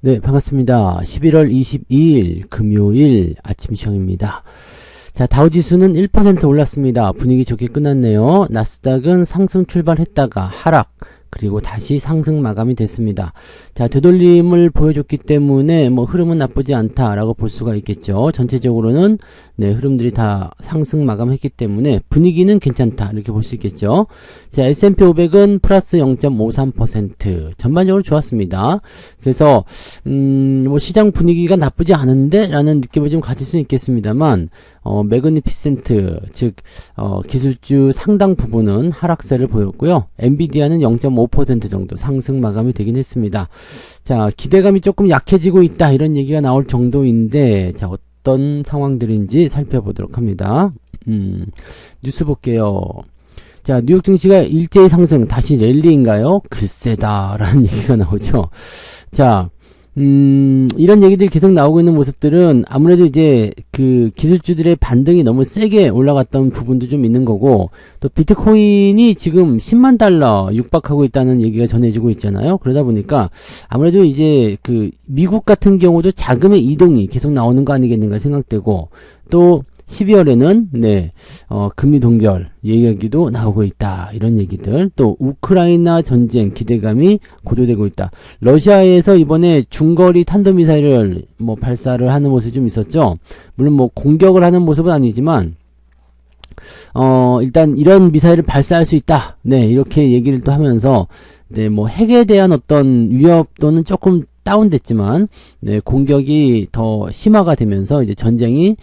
네, 반갑습니다. 11월 22일 금요일 아침 시황입니다. 자, 다우지수는 1% 올랐습니다. 분위기 좋게 끝났네요. 나스닥은 상승 출발했다가 하락, 그리고 다시 상승 마감이 됐습니다. 자, 되돌림을 보여줬기 때문에 뭐 흐름은 나쁘지 않다라고 볼 수가 있겠죠. 전체적으로는 네, 흐름들이 다 상승 마감했기 때문에 분위기는 괜찮다 이렇게 볼 수 있겠죠. 자, S&P 500은 플러스 0.53% 전반적으로 좋았습니다. 그래서 뭐 시장 분위기가 나쁘지 않은데 라는 느낌을 좀 가질 수는 있겠습니다만 매그니피센트 즉 기술주 상당 부분은 하락세를 보였고요. 엔비디아는 0.5% 정도 상승 마감이 되긴 했습니다. 자, 기대감이 조금 약해지고 있다 이런 얘기가 나올 정도인데 자, 어떤 상황들인지 살펴보도록 합니다. 뉴스 볼게요. 자, 뉴욕 증시가 일제히 상승 다시 랠리인가요? 글쎄다 라는 얘기가 나오죠. 자, 이런 얘기들이 계속 나오고 있는 모습들은 아무래도 이제 그 기술주들의 반등이 너무 세게 올라갔던 부분도 좀 있는 거고, 또 비트코인이 지금 10만 달러 육박하고 있다는 얘기가 전해지고 있잖아요. 그러다 보니까 아무래도 이제 그 미국 같은 경우도 자금의 이동이 계속 나오는 거 아니겠는가 생각되고, 또 12월에는 네, 금리 동결 얘기도 나오고 있다. 이런 얘기들. 또 우크라이나 전쟁 기대감이 고조되고 있다. 러시아에서 이번에 중거리 탄도미사일을 뭐 발사를 하는 모습이 좀 있었죠. 물론 뭐 공격을 하는 모습은 아니지만 일단 이런 미사일을 발사할 수 있다. 네, 이렇게 얘기를 또 하면서 네, 뭐 핵에 대한 어떤 위협도는 조금 다운됐지만 네, 공격이 더 심화가 되면서 이제 전쟁이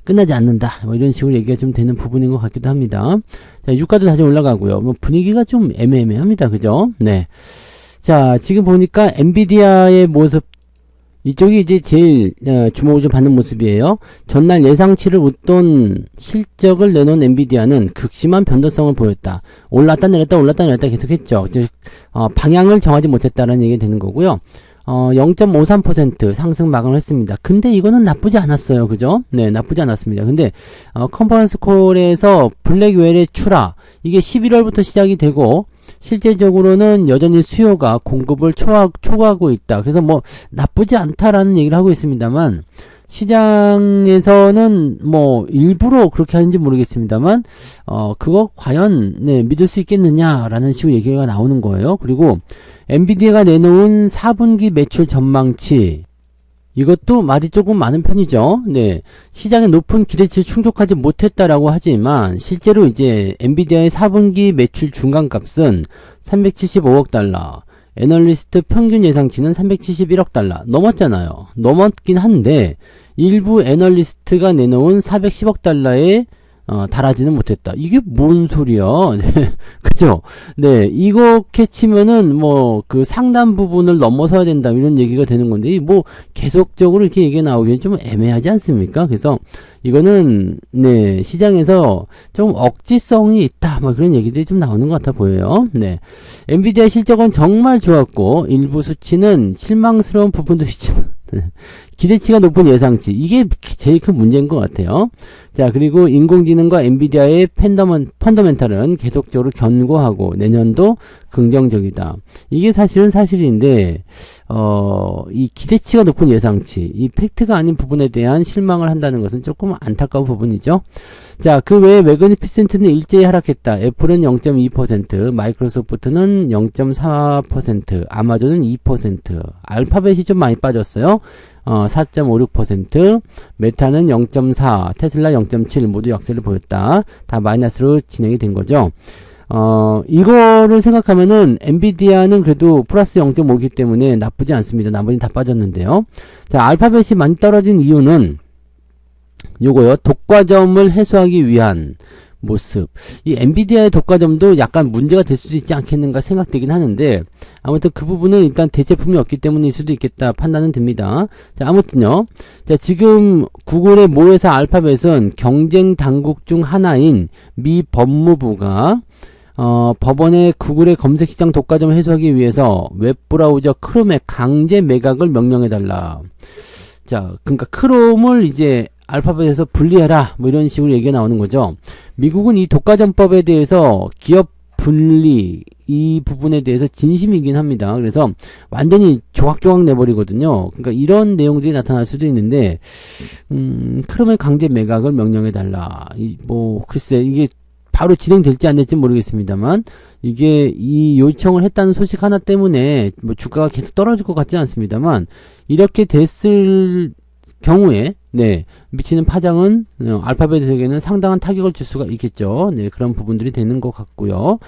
끝나지 않는다. 뭐 이런 식으로 얘기가 좀 되는 부분인 것 같기도 합니다. 자, 유가도 다시 올라가고요. 뭐 분위기가 좀 애매합니다. 그죠? 네. 자, 지금 보니까 엔비디아의 모습 이쪽이 이제 제일 주목을 좀 받는 모습이에요. 전날 예상치를 웃돈 실적을 내놓은 엔비디아는 극심한 변동성을 보였다. 올랐다 내렸다 올랐다 내렸다 계속했죠. 즉 방향을 정하지 못했다라는 얘기가 되는 거고요. 0.53% 상승 마감을 했습니다. 근데 이거는 나쁘지 않았어요. 그죠? 네, 나쁘지 않았습니다. 근데 컨퍼런스 콜에서 블랙웰의 출하 이게 11월부터 시작이 되고 실제적으로는 여전히 수요가 공급을 초과하고 있다. 그래서 뭐 나쁘지 않다라는 얘기를 하고 있습니다만 시장에서는 뭐 일부러 그렇게 하는지 모르겠습니다만 그거 과연 네, 믿을 수 있겠느냐라는 식으로 얘기가 나오는 거예요. 그리고 엔비디아가 내놓은 4분기 매출 전망치 이것도 말이 조금 많은 편이죠. 네. 시장의 높은 기대치를 충족하지 못했다라고 하지만, 실제로 이제, 엔비디아의 4분기 매출 중간값은 375억 달러, 애널리스트 평균 예상치는 371억 달러, 넘었잖아요. 넘었긴 한데, 일부 애널리스트가 내놓은 410억 달러에 달하지는 못했다. 이게 뭔 소리야? 네. 그죠? 네. 이렇게 치면은, 뭐, 그 상단 부분을 넘어서야 된다. 이런 얘기가 되는 건데, 뭐, 계속적으로 이렇게 얘기가 나오기엔 좀 애매하지 않습니까? 그래서, 이거는, 네, 시장에서 좀 억지성이 있다. 뭐 그런 얘기들이 좀 나오는 것 같아 보여요. 네. 엔비디아 실적은 정말 좋았고, 일부 수치는 실망스러운 부분도 있지만, 기대치가 높은 예상치 이게 제일 큰 문제인 것 같아요. 자, 그리고 인공지능과 엔비디아의 펀더멘탈은 계속적으로 견고하고 내년도 긍정적이다. 이게 사실은 사실인데 이 기대치가 높은 예상치 이 팩트가 아닌 부분에 대한 실망을 한다는 것은 조금 안타까운 부분이죠. 자, 그 외에 매그니피센트는 일제히 하락했다. 애플은 0.2%, 마이크로소프트는 0.4%, 아마존은 2%, 알파벳이 좀 많이 빠졌어요. 4.56%, 메타는 0.4, 테슬라 0.7 모두 약세를 보였다. 다 마이너스로 진행이 된 거죠. 이거를 생각하면은 엔비디아는 그래도 플러스 0.5이기 때문에 나쁘지 않습니다. 나머지는 다 빠졌는데요. 자, 알파벳이 많이 떨어진 이유는 요거요. 독과점을 해소하기 위한 모습. 이 엔비디아의 독과점도 약간 문제가 될 수도 있지 않겠는가 생각되긴 하는데 아무튼 그 부분은 일단 대제품이 없기 때문일 수도 있겠다 판단은 됩니다. 자, 아무튼요. 자, 지금 구글의 모회사 알파벳은 경쟁 당국 중 하나인 미 법무부가 법원에 구글의 검색시장 독과점을 해소하기 위해서 웹브라우저 크롬의 강제 매각을 명령해달라. 자, 그러니까 크롬을 이제 알파벳에서 분리해라 뭐 이런 식으로 얘기가 나오는 거죠. 미국은 이 독과점법에 대해서 기업 분리 이 부분에 대해서 진심이긴 합니다. 그래서 완전히 조각조각 내버리거든요. 그러니까 이런 내용들이 나타날 수도 있는데, 크롬의 강제 매각을 명령해달라. 글쎄, 이게 바로 진행될지 안 될지 모르겠습니다만, 이게 이 요청을 했다는 소식 하나 때문에 뭐 주가가 계속 떨어질 것 같지는 않습니다만, 이렇게 됐을 경우에 미치는 파장은 알파벳에게는 상당한 타격을 줄 수가 있겠죠. 그런 부분들이 되는 것 같고요.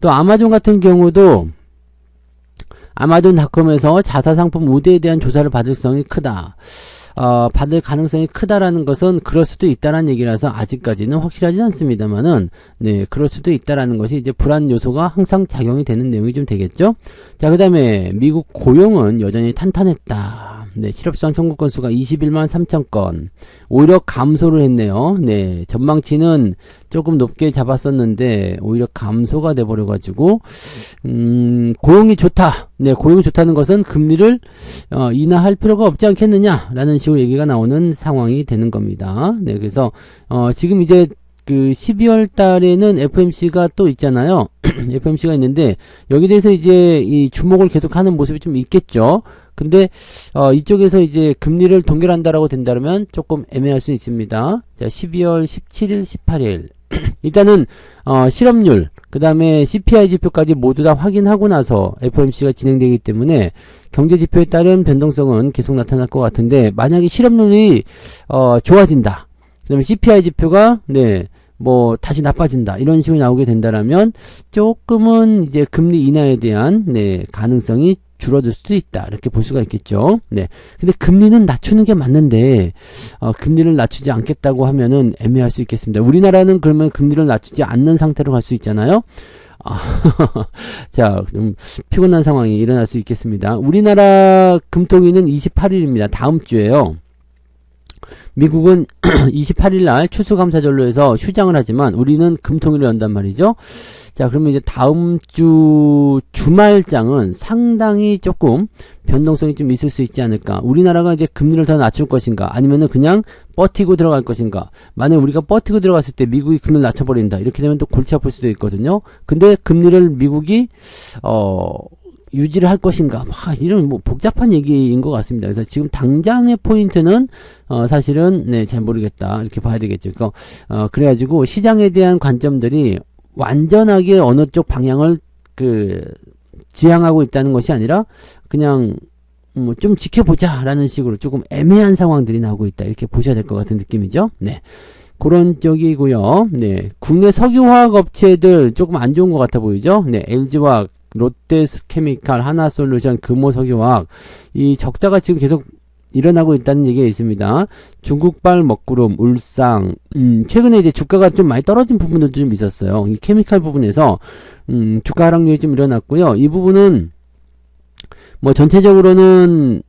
또 아마존 같은 경우도 아마존닷컴에서 자사상품 우대에 대한 조사를 받을 가능성이 크다라는 것은 그럴 수도 있다라는 얘기라서 아직까지는 확실하지 않습니다만은, 그럴 수도 있다라는 것이 이제 불안 요소가 항상 작용이 되는 내용이 좀 되겠죠. 자, 그 다음에 미국 고용은 여전히 탄탄했다. 실업시장 청구 건수가 21만 3천 건. 오히려 감소를 했네요. 전망치는 조금 높게 잡았었는데, 오히려 감소가 돼버려가지고, 고용이 좋다. 고용이 좋다는 것은 금리를, 인하할 필요가 없지 않겠느냐라는 식으로 얘기가 나오는 상황이 되는 겁니다. 그래서, 지금 이제, 12월 달에는 FMC가 또 있잖아요. FMC가 있는데, 여기 대해서 이제 이 주목을 계속하는 모습이 좀 있겠죠. 근데 이쪽에서 이제 금리를 동결한다라고 된다면 조금 애매할 수 있습니다. 자, 12월 17일, 18일. 일단은 실업률, 그 다음에 CPI 지표까지 모두 다 확인하고 나서 FOMC가 진행되기 때문에 경제 지표에 따른 변동성은 계속 나타날 것 같은데, 만약에 실업률이 좋아진다. 그 다음에 CPI 지표가 다시 나빠진다. 이런 식으로 나오게 된다라면 조금은 이제 금리 인하에 대한 가능성이 줄어들 수도 있다. 이렇게 볼 수가 있겠죠. 근데 금리는 낮추는 게 맞는데, 금리를 낮추지 않겠다고 하면은 애매할 수 있겠습니다. 우리나라는 그러면 금리를 낮추지 않는 상태로 갈 수 있잖아요. 자, 좀 피곤한 상황이 일어날 수 있겠습니다. 우리나라 금통위는 28일입니다. 다음 주에요. 미국은 28일 날 추수감사절로 해서 휴장을 하지만 우리는 금통위를 연단 말이죠. 자, 그러면 이제 다음 주 주말장은 상당히 조금 변동성이 좀 있을 수 있지 않을까. 우리나라가 이제 금리를 더 낮출 것인가, 아니면은 그냥 버티고 들어갈 것인가. 만약 우리가 버티고 들어갔을 때 미국이 금리를 낮춰버린다. 이렇게 되면 또 골치 아플 수도 있거든요. 근데 금리를 미국이 유지를 할 것인가, 이런 복잡한 얘기인 것 같습니다. 그래서 지금 당장의 포인트는 사실은 잘 모르겠다 이렇게 봐야 되겠죠. 그러니까 그래가지고 시장에 대한 관점들이 완전하게 어느 쪽 방향을 지향하고 있다는 것이 아니라 그냥 좀 지켜보자라는 식으로 조금 애매한 상황들이 나오고 있다, 이렇게 보셔야 될 것 같은 느낌이죠. 그런 쪽이고요. 국내 석유화학 업체들 조금 안 좋은 것 같아 보이죠. LG화학, 롯데케미칼, 하나솔루션, 금호석유화학, 이 적자가 지금 계속 일어나고 있다는 얘기가 있습니다. 중국발 먹구름, 울상, 최근에 이제 주가가 좀 많이 떨어진 부분도 좀 있었어요. 이 케미칼 부분에서 주가 하락률이 좀 일어났고요. 이 부분은 전체적으로는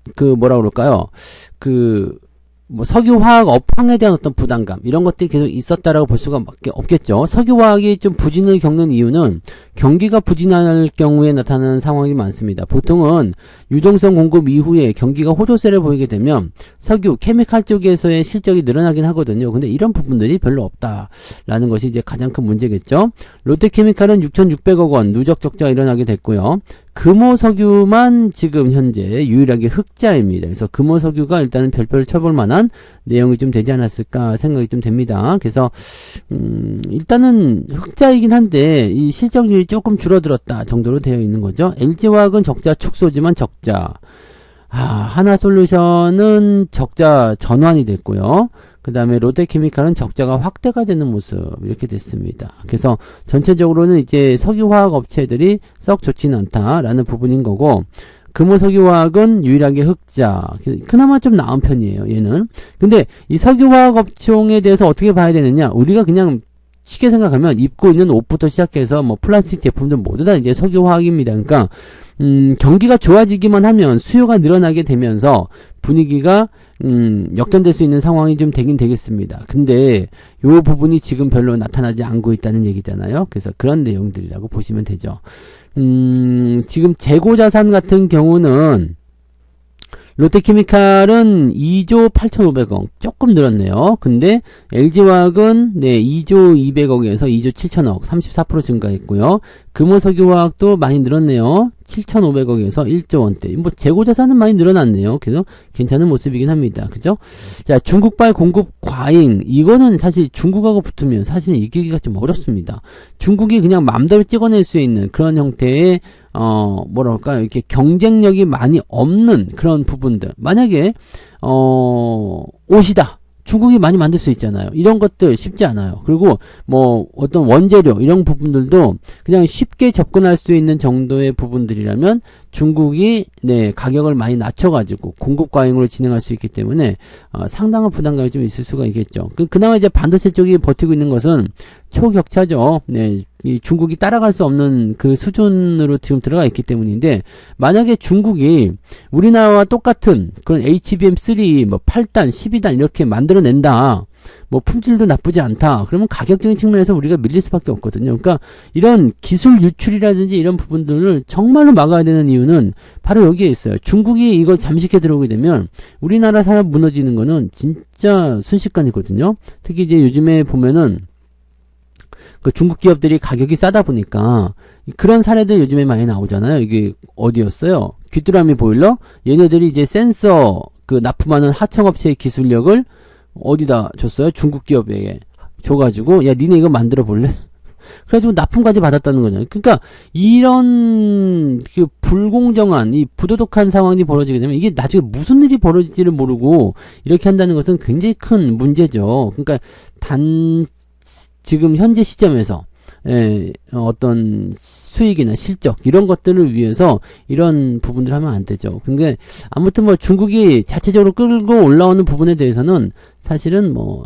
석유화학 업황에 대한 어떤 부담감, 이런 것들이 계속 있었다라고 볼 수가 없겠죠. 석유화학이 좀 부진을 겪는 이유는 경기가 부진할 경우에 나타나는 상황이 많습니다. 보통은 유동성 공급 이후에 경기가 호조세를 보이게 되면 석유, 케미칼 쪽에서의 실적이 늘어나긴 하거든요. 근데 이런 부분들이 별로 없다라는 것이 이제 가장 큰 문제겠죠. 롯데케미칼은 6,600억 원 누적 적자가 일어나게 됐고요. 금호석유만 지금 현재 유일하게 흑자입니다. 그래서 금호석유가 일단은 별표를 쳐볼 만한 내용이 좀 되지 않았을까 생각이 좀 됩니다. 그래서 일단은 흑자이긴 한데 이 실적률이 조금 줄어들었다 정도로 되어 있는 거죠. LG화학은 적자 축소지만 적자. 하나솔루션은 적자 전환이 됐고요. 그 다음에 롯데케미칼은 적자가 확대가 되는 모습, 이렇게 됐습니다. 그래서 전체적으로는 이제 석유화학 업체들이 썩 좋지는 않다라는 부분인 거고, 금호석유화학은 유일하게 흑자, 그나마 좀 나은 편이에요, 얘는. 근데 이 석유화학 업종에 대해서 어떻게 봐야 되느냐, 우리가 그냥 쉽게 생각하면 입고 있는 옷부터 시작해서 플라스틱 제품들 모두 다 이제 석유화학입니다. 그러니까 경기가 좋아지기만 하면 수요가 늘어나게 되면서 분위기가 역전될 수 있는 상황이 좀 되긴 되겠습니다. 근데 요 부분이 지금 별로 나타나지 않고 있다는 얘기잖아요. 그래서 그런 내용들이라고 보시면 되죠. 지금 재고자산 같은 경우는 롯데케미칼은 2조 8,500억 조금 늘었네요. 근데 LG화학은 네 2조 200억에서 2조 7천억 34% 증가했고요. 금호석유화학도 많이 늘었네요. 7,500억에서 1조 원대. 뭐 재고자산은 많이 늘어났네요. 그래서 괜찮은 모습이긴 합니다. 그죠? 자, 중국발 공급 과잉. 이거는 사실 중국하고 붙으면 사실 이기기가 좀 어렵습니다. 중국이 그냥 마음대로 찍어낼 수 있는 그런 형태의 뭐랄까요, 이렇게 경쟁력이 많이 없는 그런 부분들. 만약에, 옷이다. 중국이 많이 만들 수 있잖아요. 이런 것들 쉽지 않아요. 그리고 뭐 어떤 원재료 이런 부분들도 그냥 쉽게 접근할 수 있는 정도의 부분들이라면 중국이 네 가격을 많이 낮춰가지고 공급 과잉으로 진행할 수 있기 때문에 상당한 부담감이 좀 있을 수가 있겠죠. 그나마 이제 반도체 쪽이 버티고 있는 것은 초격차죠. 네, 이 중국이 따라갈 수 없는 그 수준으로 지금 들어가 있기 때문인데 만약에 중국이 우리나라와 똑같은 그런 HBM3 뭐 8단, 12단 이렇게 만들어낸다. 뭐 품질도 나쁘지 않다. 그러면 가격적인 측면에서 우리가 밀릴 수밖에 없거든요. 그러니까 이런 기술 유출이라든지 이런 부분들을 정말로 막아야 되는 이유는 바로 여기에 있어요. 중국이 이거 잠식해 들어오게 되면 우리나라 산업 무너지는 거는 진짜 순식간이거든요. 특히 이제 요즘에 보면은 그 중국 기업들이 가격이 싸다 보니까 그런 사례들 요즘에 많이 나오잖아요. 이게 어디였어요? 귀뚜라미 보일러? 얘네들이 이제 센서 그 납품하는 하청업체의 기술력을 어디다 줬어요? 중국 기업에게 줘가지고 야 니네 이거 만들어 볼래? 그래가지고 납품까지 받았다는 거잖아요. 그러니까 이런 그 불공정한 이 부도덕한 상황이 벌어지게 되면 이게 나중에 무슨 일이 벌어질지를 모르고 이렇게 한다는 것은 굉장히 큰 문제죠. 그러니까 지금 현재 시점에서 어떤 수익이나 실적 이런 것들을 위해서 이런 부분들을 하면 안 되죠. 근데 아무튼 뭐 중국이 자체적으로 끌고 올라오는 부분에 대해서는 사실은 뭐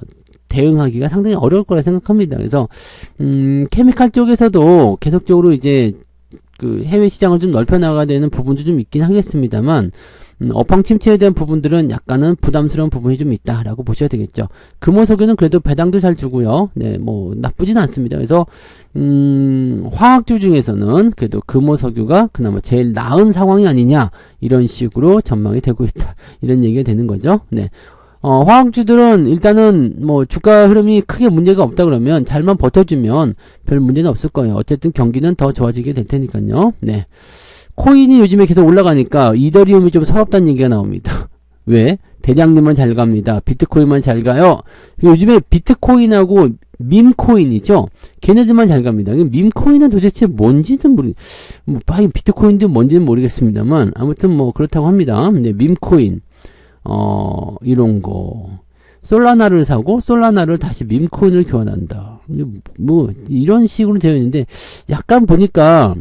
대응하기가 상당히 어려울 거라 생각합니다. 그래서 케미칼 쪽에서도 계속적으로 이제 그 해외 시장을 좀 넓혀 나가야 되는 부분도 좀 있긴 하겠습니다만 업황 침체에 대한 부분들은 약간은 부담스러운 부분이 좀 있다라고 보셔야 되겠죠. 금호석유는 그래도 배당도 잘 주고요. 네, 뭐 나쁘진 않습니다. 그래서 화학주 중에서는 그래도 금호석유가 그나마 제일 나은 상황이 아니냐 이런 식으로 전망이 되고 있다. 이런 얘기가 되는 거죠. 네. 화학주들은 일단은 뭐 주가 흐름이 크게 문제가 없다 그러면 잘만 버텨주면 별 문제는 없을 거예요. 어쨌든 경기는 더 좋아지게 될 테니까요. 네. 코인이 요즘에 계속 올라가니까 이더리움이 좀 서럽다는 얘기가 나옵니다. 왜? 대장님만 잘 갑니다. 비트코인만 잘 가요. 요즘에 비트코인하고 밈코인이죠. 걔네들만 잘 갑니다. 밈코인은 도대체 뭔지는 뭐 비트코인도 뭔지는 모르겠습니다만 아무튼 뭐 그렇다고 합니다. 네, 밈코인 이런 거 솔라나를 사고 솔라나를 다시 밈코인을 교환한다. 뭐 이런 식으로 되어 있는데 약간 보니까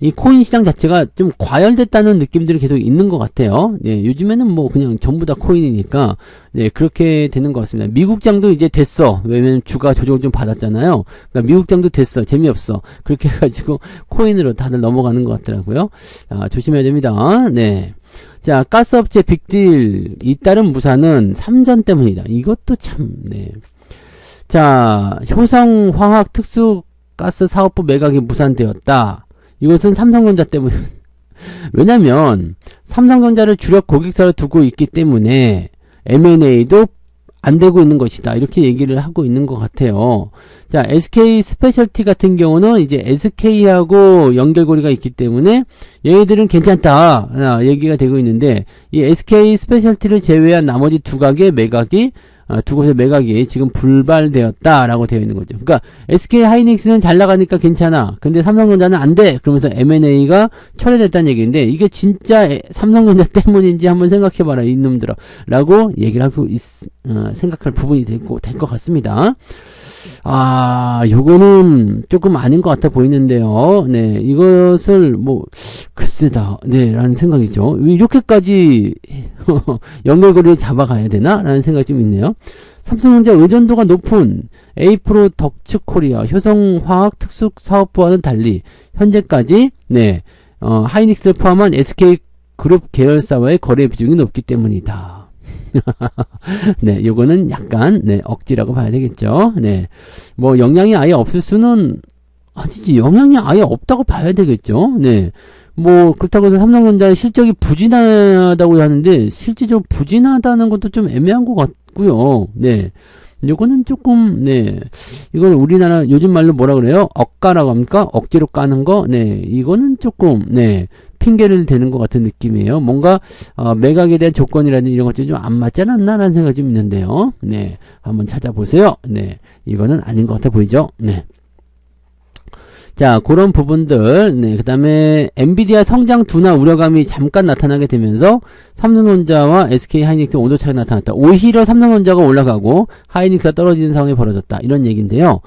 이 코인 시장 자체가 좀 과열됐다는 느낌들이 계속 있는 것 같아요. 예, 요즘에는 뭐 그냥 전부 다 코인이니까 예, 그렇게 되는 것 같습니다. 미국장도 이제 됐어. 왜냐면 주가 조정을 좀 받았잖아요. 그러니까 미국장도 됐어. 재미없어. 그렇게 해가지고 코인으로 다들 넘어가는 것 같더라고요. 조심해야 됩니다. 네. 자, 가스업체 빅딜 잇따른 무산은 삼전 때문이다. 이것도 참, 네. 자, 효성화학 특수가스 사업부 매각이 무산되었다. 이것은 삼성전자 때문에 왜냐면 삼성전자를 주력 고객사로 두고 있기 때문에 M&A도 안 되고 있는 것이다. 이렇게 얘기를 하고 있는 것 같아요. 자, SK 스페셜티 같은 경우는 이제 SK하고 연결고리가 있기 때문에 얘네들은 괜찮다. 얘기가 되고 있는데 이 SK 스페셜티를 제외한 나머지 두 가게 매각이 두 곳의 매각이 지금 불발되었다라고 되어 있는 거죠. 그러니까 SK 하이닉스는 잘 나가니까 괜찮아. 근데 삼성전자는 안 돼. 그러면서 M&A가 철회됐다는 얘기인데 이게 진짜 삼성전자 때문인지 한번 생각해봐라 이놈들아 라고 얘기를 하고 생각할 부분이 될 것 같습니다. 요거는 조금 아닌 것 같아 보이는데요. 네, 이것을 뭐 글쎄다, 네, 라는 생각이죠. 이렇게까지 연결고리를 잡아가야 되나? 라는 생각이 좀 있네요. 삼성전자 의존도가 높은 에이프로 덕츠코리아 효성화학 특수사업부와는 달리 현재까지 네, 하이닉스를 포함한 SK그룹 계열사와의 거래 비중이 높기 때문이다. 네, 요거는 약간 네, 억지라고 봐야 되겠죠. 네, 뭐 영향이 아예 없을 수는 아니지. 영향이 아예 없다고 봐야 되겠죠. 네, 뭐 그렇다고 해서 삼성전자의 실적이 부진하다고 하는데 실질적으로 부진하다는 것도 좀 애매한 것 같고요. 네. 요거는 조금, 네. 이걸 우리나라 요즘 말로 뭐라 그래요? 억가라고 합니까? 억지로 까는 거? 네. 이거는 조금, 네. 핑계를 대는 것 같은 느낌이에요. 뭔가, 매각에 대한 조건이라든지 이런 것들이 좀 안 맞지 않았나라는 생각이 좀 있는데요. 네. 한번 찾아보세요. 네. 이거는 아닌 것 같아 보이죠? 네. 자, 그런 부분들, 네, 그 다음에, 엔비디아 성장 둔화 우려감이 잠깐 나타나게 되면서, 삼성전자와 SK 하이닉스 온도차가 나타났다. 오히려 삼성전자가 올라가고, 하이닉스가 떨어지는 상황이 벌어졌다. 이런 얘기인데요.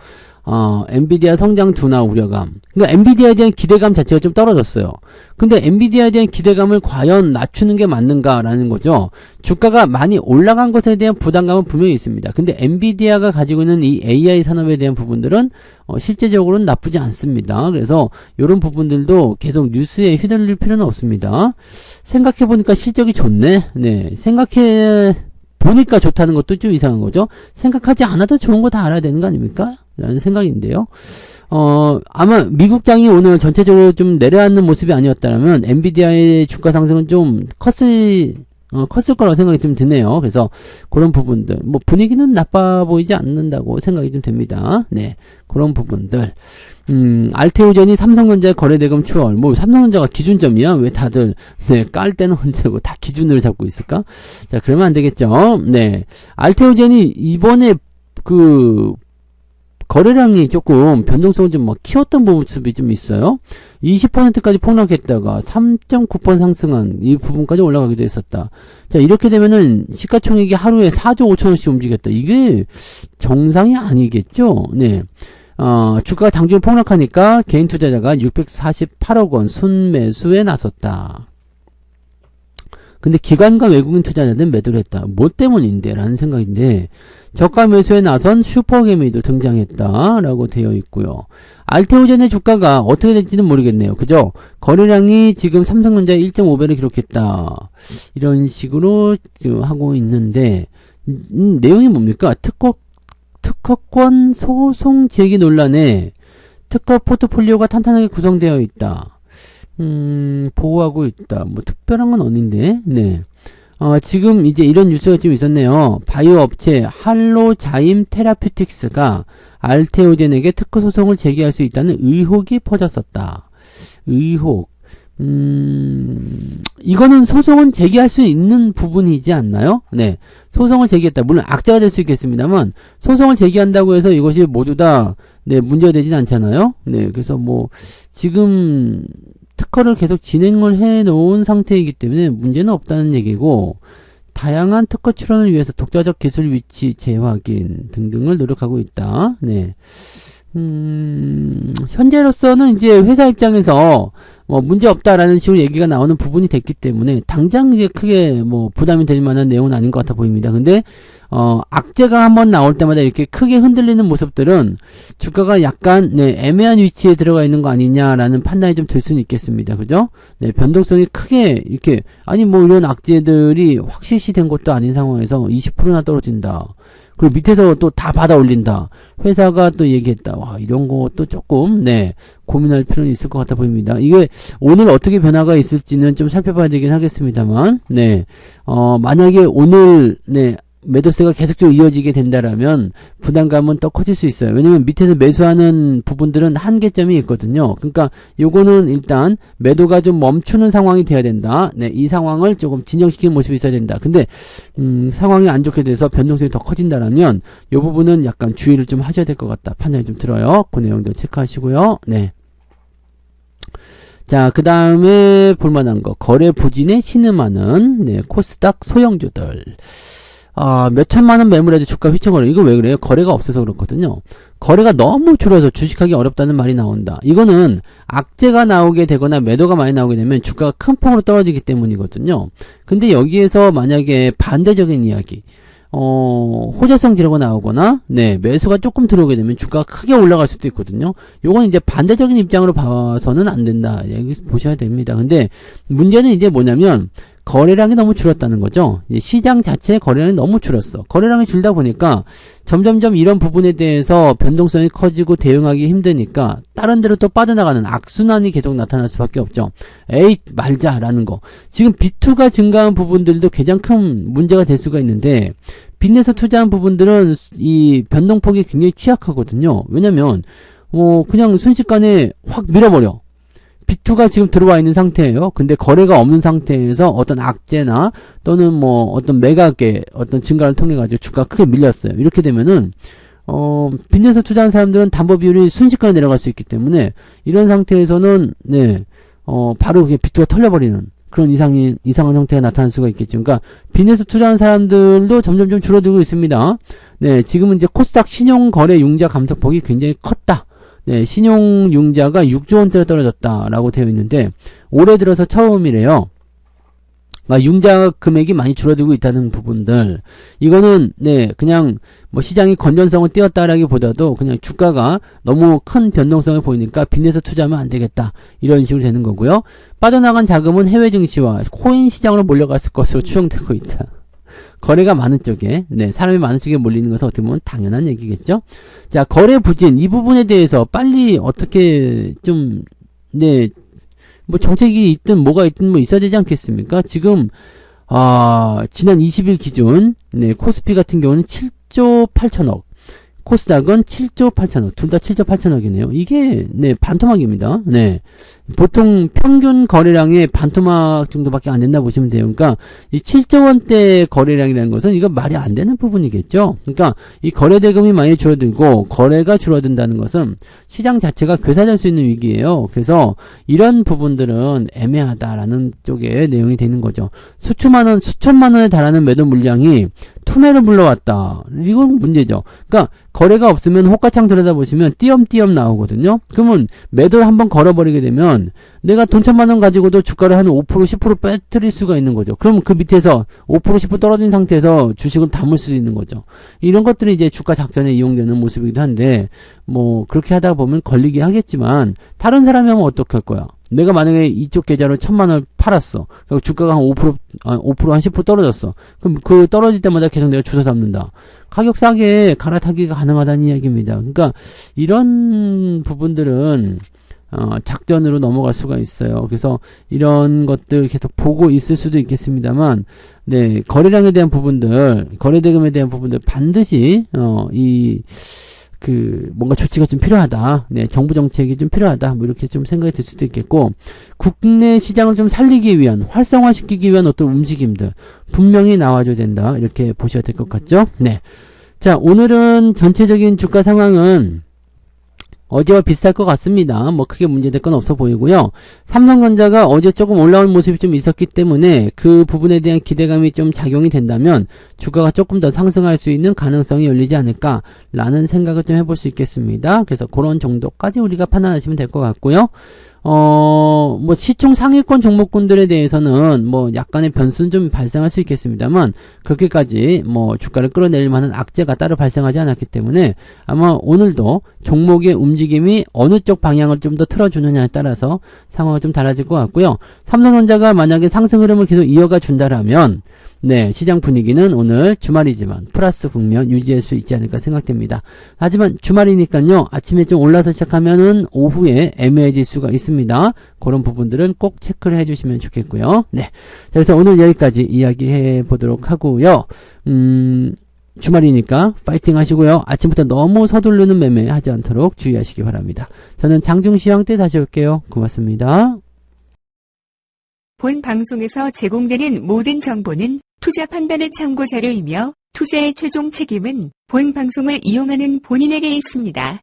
엔비디아 성장 둔화 우려감. 그러니까 엔비디아에 대한 기대감 자체가 좀 떨어졌어요. 근데 엔비디아에 대한 기대감을 과연 낮추는 게 맞는가라는 거죠. 주가가 많이 올라간 것에 대한 부담감은 분명히 있습니다. 근데 엔비디아가 가지고 있는 이 AI 산업에 대한 부분들은 실제적으로는 나쁘지 않습니다. 그래서 이런 부분들도 계속 뉴스에 휘둘릴 필요는 없습니다. 생각해보니까 실적이 좋네. 네, 생각해 보니까 좋다는 것도 좀 이상한 거죠. 생각하지 않아도 좋은 거 다 알아야 되는 거 아닙니까? 라는 생각인데요. 아마 미국장이 오늘 전체적으로 좀 내려앉는 모습이 아니었다면 엔비디아의 주가 상승은 좀 컸을 거라고 생각이 좀 드네요. 그래서 그런 부분들, 뭐 분위기는 나빠 보이지 않는다고 생각이 좀 됩니다. 네, 그런 부분들. 알테오젠이 삼성전자의 거래대금 추월. 뭐 삼성전자가 기준점이야? 왜 다들 네, 깔 때는 언제고 다 기준으로 잡고 있을까? 자, 그러면 안 되겠죠. 네, 알테오젠이 이번에 그 거래량이 조금 변동성을 좀 키웠던 모습이 좀 있어요. 20%까지 폭락했다가 3.9% 상승한 이 부분까지 올라가기도 했었다. 자, 이렇게 되면은 시가총액이 하루에 4조 5천원씩 움직였다. 이게 정상이 아니겠죠? 네. 주가가 당중 폭락하니까 개인 투자자가 648억 원 순매수에 나섰다. 근데 기관과 외국인 투자자들은 매도를 했다. 뭐 때문인데? 라는 생각인데, 저가 매수에 나선 슈퍼개미도 등장했다. 라고 되어 있고요. 알테오젠의 주가가 어떻게 될지는 모르겠네요. 그죠? 거래량이 지금 삼성전자 1.5배를 기록했다. 이런 식으로 하고 있는데, 내용이 뭡니까? 특허권 소송 제기 논란에 특허 포트폴리오가 탄탄하게 구성되어 있다. 보호하고 있다. 뭐, 특별한 건 아닌데, 네. 지금 이제 이런 뉴스가 좀 있었네요. 바이오 업체 할로자임 테라퓨틱스가 알테오젠에게 특허 소송을 제기할 수 있다는 의혹이 퍼졌었다. 의혹. 이거는 소송은 제기할 수 있는 부분이지 않나요? 네. 소송을 제기했다. 물론 악재가 될 수 있겠습니다만, 소송을 제기한다고 해서 이것이 모두 다, 네, 문제가 되진 않잖아요? 네. 그래서 뭐, 지금, 특허를 계속 진행을 해 놓은 상태이기 때문에 문제는 없다는 얘기고, 다양한 특허 출원을 위해서 독자적 기술 위치 재확인 등등을 노력하고 있다. 네. 현재로서는 이제 회사 입장에서 문제 없다라는 식으로 얘기가 나오는 부분이 됐기 때문에 당장 이제 크게 뭐 부담이 될 만한 내용은 아닌 것 같아 보입니다. 근데 악재가 한번 나올 때마다 이렇게 크게 흔들리는 모습들은 주가가 약간 네, 애매한 위치에 들어가 있는 거 아니냐라는 판단이 좀 들 수는 있겠습니다. 그죠? 네, 변동성이 크게 이렇게 아니 뭐 이런 악재들이 확실시된 것도 아닌 상황에서 20%나 떨어진다. 그리고 밑에서 또 다 받아 올린다. 회사가 또 얘기했다. 와, 이런 것도 조금, 네, 고민할 필요는 있을 것 같아 보입니다. 이게 오늘 어떻게 변화가 있을지는 좀 살펴봐야 되긴 하겠습니다만, 네, 만약에 오늘, 네, 매도세가 계속적으로 이어지게 된다라면 부담감은 더 커질 수 있어요. 왜냐면 밑에서 매수하는 부분들은 한계점이 있거든요. 그러니까 요거는 일단 매도가 좀 멈추는 상황이 돼야 된다. 네, 이 상황을 조금 진정시키는 모습이 있어야 된다. 근데 상황이 안 좋게 돼서 변동성이 더 커진다라면 요 부분은 약간 주의를 좀 하셔야 될 것 같다. 판단이 좀 들어요. 그 내용도 체크하시고요. 네. 자, 그 다음에 볼만한 거 거래 부진에 신음하는 네, 코스닥 소형주들. 몇 천만원 매물에도 주가 휘청거려. 이거 왜 그래요? 거래가 없어서 그렇거든요. 거래가 너무 줄어서 주식하기 어렵다는 말이 나온다. 이거는 악재가 나오게 되거나 매도가 많이 나오게 되면 주가가 큰 폭으로 떨어지기 때문이거든요. 근데 여기에서 만약에 반대적인 이야기, 호재성 지르고 나오거나, 네, 매수가 조금 들어오게 되면 주가가 크게 올라갈 수도 있거든요. 요건 이제 반대적인 입장으로 봐서는 안 된다. 여기 보셔야 됩니다. 근데 문제는 이제 뭐냐면, 거래량이 너무 줄었다는 거죠. 이제 시장 자체의 거래량이 너무 줄었어. 거래량이 줄다 보니까 점점점 이런 부분에 대해서 변동성이 커지고 대응하기 힘드니까 다른 데로 또 빠져나가는 악순환이 계속 나타날 수밖에 없죠. 에이 말자라는 거. 지금 B2가 증가한 부분들도 가장 큰 문제가 될 수가 있는데 빚내서 투자한 부분들은 이 변동폭이 굉장히 취약하거든요. 왜냐면 그냥 순식간에 확 밀어버려. B2가 지금 들어와 있는 상태예요. 근데 거래가 없는 상태에서 어떤 악재나 또는 뭐 어떤 매각의 어떤 증가를 통해 가지고 주가가 크게 밀렸어요. 이렇게 되면은 빚내서 투자한 사람들은 담보 비율이 순식간에 내려갈 수 있기 때문에 이런 상태에서는 바로 그게 B2가 털려버리는 그런 이상한 형태가 나타날 수가 있겠죠. 그러니까 빚내서 투자한 사람들도 점점 좀 줄어들고 있습니다. 네, 지금은 이제 코스닥 신용거래 융자 감소폭이 굉장히 컸다. 네, 신용융자가 6조 원대로 떨어졌다라고 되어 있는데 올해 들어서 처음이래요. 융자 금액이 많이 줄어들고 있다는 부분들. 이거는 그냥 뭐 시장이 건전성을 띄웠다라기보다도 그냥 주가가 너무 큰 변동성을 보이니까 빚내서 투자하면 안 되겠다. 이런 식으로 되는 거고요. 빠져나간 자금은 해외 증시와 코인 시장으로 몰려갔을 것으로 추정되고 있다. 거래가 많은 쪽에, 사람이 많은 쪽에 몰리는 것은 어떻게 보면 당연한 얘기겠죠? 자, 거래 부진, 이 부분에 대해서 빨리 어떻게 좀, 뭐 정책이 있든 뭐가 있든 뭐 있어야 되지 않겠습니까? 지금, 지난 20일 기준, 코스피 같은 경우는 7조 8천억, 코스닥은 7조 8천억, 둘 다 7조 8천억이네요. 이게, 반토막입니다. 보통 평균 거래량의 반토막 정도밖에 안 된다 보시면 돼요. 그러니까 이 7조 원대 거래량이라는 것은 이거 말이 안 되는 부분이겠죠. 그러니까 이 거래 대금이 많이 줄어들고 거래가 줄어든다는 것은 시장 자체가 괴사될 수 있는 위기예요. 그래서 이런 부분들은 애매하다라는 쪽의 내용이 되는 거죠. 수천만 원에 달하는 매도 물량이 투매를 불러왔다. 이건 문제죠. 그러니까 거래가 없으면 호가창 들여다보시면 띄엄띄엄 나오거든요. 그러면 매도를 한번 걸어버리게 되면 내가 돈 1,000만 원 가지고도 주가를 한 5%, 10% 빼뜨릴 수가 있는 거죠. 그럼 그 밑에서 5%, 10% 떨어진 상태에서 주식을 담을 수 있는 거죠. 이런 것들이 이제 주가 작전에 이용되는 모습이기도 한데 뭐 그렇게 하다 보면 걸리긴 하겠지만 다른 사람이 하면 어떡할 거야? 내가 만약에 이쪽 계좌로 1,000만 원을 팔았어. 그리고 주가가 한 5%, 한 10% 떨어졌어. 그럼 그 떨어질 때마다 계속 내가 주워 담는다. 가격 싸게 갈아타기가 가능하다는 이야기입니다. 그러니까 이런 부분들은 작전으로 넘어갈 수가 있어요. 그래서 이런 것들 계속 보고 있을 수도 있겠습니다만, 거래량에 대한 부분들, 거래대금에 대한 부분들 반드시 뭔가 조치가 좀 필요하다. 정부 정책이 좀 필요하다. 뭐 이렇게 좀 생각이 들 수도 있겠고, 국내 시장을 좀 살리기 위한, 활성화시키기 위한 어떤 움직임들, 분명히 나와줘야 된다. 이렇게 보셔야 될 것 같죠? 자, 오늘은 전체적인 주가 상황은 어제와 비슷할 것 같습니다. 뭐 크게 문제될 건 없어 보이고요. 삼성전자가 어제 조금 올라온 모습이 좀 있었기 때문에 그 부분에 대한 기대감이 좀 작용이 된다면 주가가 조금 더 상승할 수 있는 가능성이 열리지 않을까라는 생각을 좀 해볼 수 있겠습니다. 그래서 그런 정도까지 우리가 판단하시면 될 것 같고요. 뭐 시총 상위권 종목군들에 대해서는 뭐 약간의 변수는 좀 발생할 수 있겠습니다만 그렇게까지 뭐 주가를 끌어내릴 만한 악재가 따로 발생하지 않았기 때문에 아마 오늘도 종목의 움직임이 어느 쪽 방향을 좀 더 틀어주느냐에 따라서 상황은 좀 달라질 것 같고요. 삼성전자가 만약에 상승 흐름을 계속 이어가 준다라면 시장 분위기는 오늘 주말이지만 플러스 국면 유지할 수 있지 않을까 생각됩니다. 하지만 주말이니까요. 아침에 좀 올라서 시작하면은 오후에 애매해질 수가 있습니다. 그런 부분들은 꼭 체크를 해주시면 좋겠고요. 그래서 오늘 여기까지 이야기해 보도록 하고요. 주말이니까 파이팅 하시고요. 아침부터 너무 서두르는 매매 하지 않도록 주의하시기 바랍니다. 저는 장중시황 때 다시 올게요. 고맙습니다. 본 방송에서 제공되는 모든 정보는 투자 판단의 참고 자료이며 투자의 최종 책임은 본 방송을 이용하는 본인에게 있습니다.